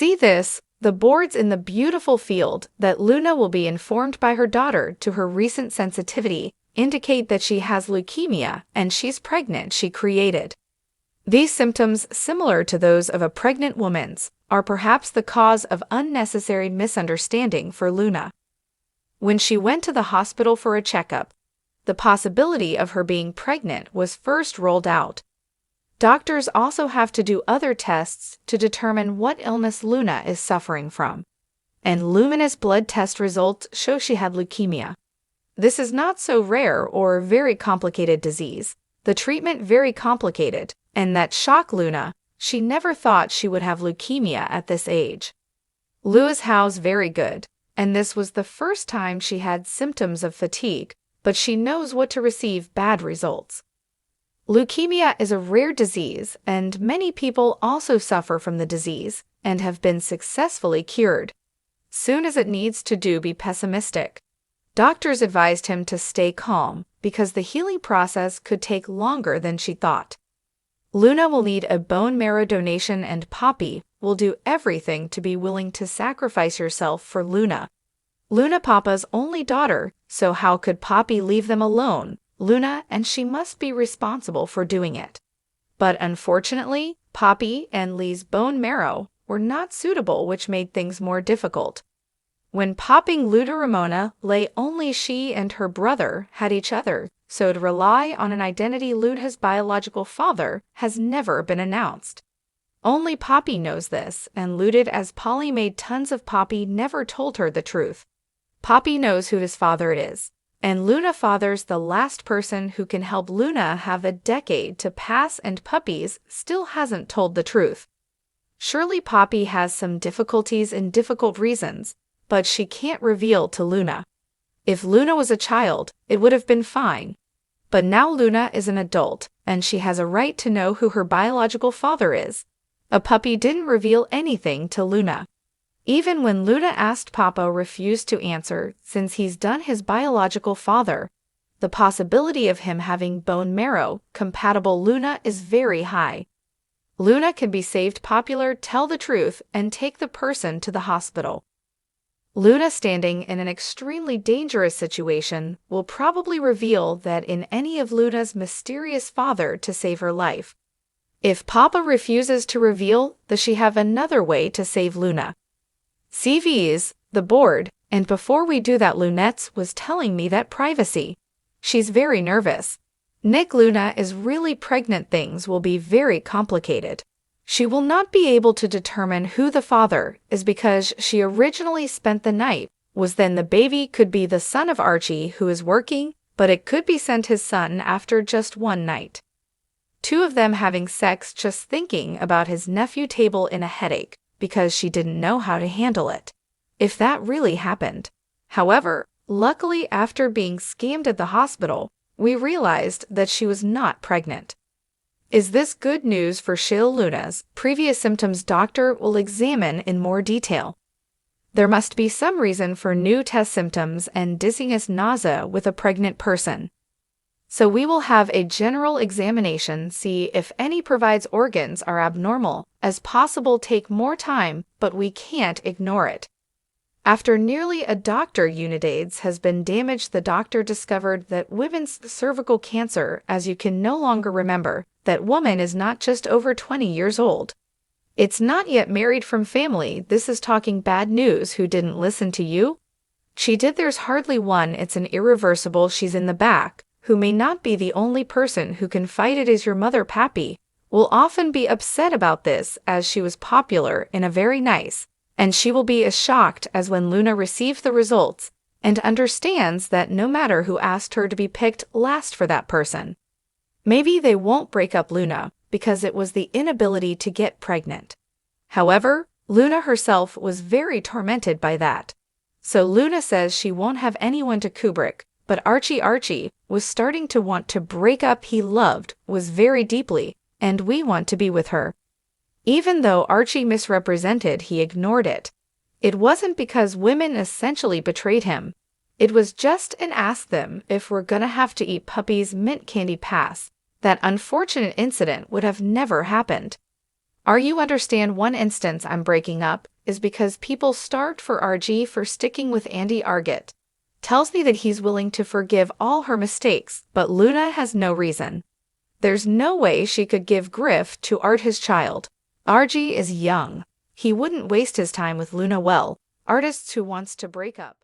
See this, the boards in the beautiful field that Luna will be informed by her daughter to her recent sensitivity indicate that she has leukemia and she's pregnant she created. These symptoms, similar to those of a pregnant woman's, are perhaps the cause of unnecessary misunderstanding for Luna. When she went to the hospital for a checkup, the possibility of her being pregnant was first rolled out. Doctors also have to do other tests to determine what illness Luna is suffering from, and luminous blood test results show she had leukemia. This is not so rare or very complicated disease, the treatment very complicated, and that shocked Luna. She never thought she would have leukemia at this age. Lua's house very good, and this was the first time she had symptoms of fatigue, but she knows what to receive bad results. Leukemia is a rare disease, and many people also suffer from the disease and have been successfully cured. Soon as it needs to do be pessimistic. Doctors advised him to stay calm because the healing process could take longer than she thought. Luna will need a bone marrow donation and Poppy will do everything to be willing to sacrifice herself for Luna. Luna Papa's only daughter, so how could Poppy leave them alone? Luna and she must be responsible for doing it. But unfortunately, Poppy and Lee's bone marrow were not suitable, which made things more difficult. When popping Luda Ramona lay, only she and her brother had each other, so to rely on an identity Luda's biological father has never been announced. Only Poppy knows this, and Ludid, as Polly made tons of Poppy, never told her the truth. Poppy knows who his father is, and Luna father's the last person who can help Luna have a decade to pass, and Puppies still hasn't told the truth. Surely Poppy has some difficulties and difficult reasons, but she can't reveal to Luna. If Luna was a child, it would have been fine. But now Luna is an adult, and she has a right to know who her biological father is. A puppy didn't reveal anything to Luna. Even when Luna asked, Papa refused to answer, since he's done his biological father. The possibility of him having bone marrow compatible Luna is very high. Luna can be saved. Popular, tell the truth and take the person to the hospital. Luna, standing in an extremely dangerous situation, will probably reveal that in any of Luna's mysterious father to save her life. If Papa refuses to reveal, does she have another way to save Luna? CV's, the board, and before we do that, Lunette's was telling me that privacy. She's very nervous. Nick, Luna is really pregnant. Things will be very complicated. She will not be able to determine who the father is because she originally spent the night. Was then the baby could be the son of Archie who is working, but it could be sent his son after just one night. Two of them having sex, just thinking about his nephew table in a headache because she didn't know how to handle it. If that really happened. However, luckily after being scammed at the hospital, we realized that she was not pregnant. Is this good news for Shil? Luna's previous symptoms doctor will examine in more detail. There must be some reason for new test symptoms and dizziness, nausea with a pregnant person. So we will have a general examination, see if any provides organs are abnormal, as possible take more time, but we can't ignore it. After nearly a doctor Unidades has been damaged, the doctor discovered that women's cervical cancer, as you can no longer remember, that woman is not just over 20 years old. It's not yet married from family. This is talking bad news. Who didn't listen to you? She did. There's hardly one. It's an irreversible. She's in the back, who may not be the only person who can fight it is your mother. Pappy will often be upset about this as she was popular in a very nice, and she will be as shocked as when Luna receives the results and understands that no matter who asked her to be picked last for that person. Maybe they won't break up Luna because it was the inability to get pregnant. However, Luna herself was very tormented by that. So Luna says she won't have anyone to Kubrick, but Archie was starting to want to break up. He loved, was very deeply, and we want to be with her. Even though Archie misrepresented, he ignored it. It wasn't because women essentially betrayed him. It was just an ask them if we're gonna have to eat Puppy's mint candy pass. That unfortunate incident would have never happened. Are you understand one instance I'm breaking up is because people starved for RG for sticking with Andy Argett. Tells me that he's willing to forgive all her mistakes, but Luna has no reason. There's no way she could give Griff to Art his child. RG is young. He wouldn't waste his time with Luna. Well, artists who wants to break up.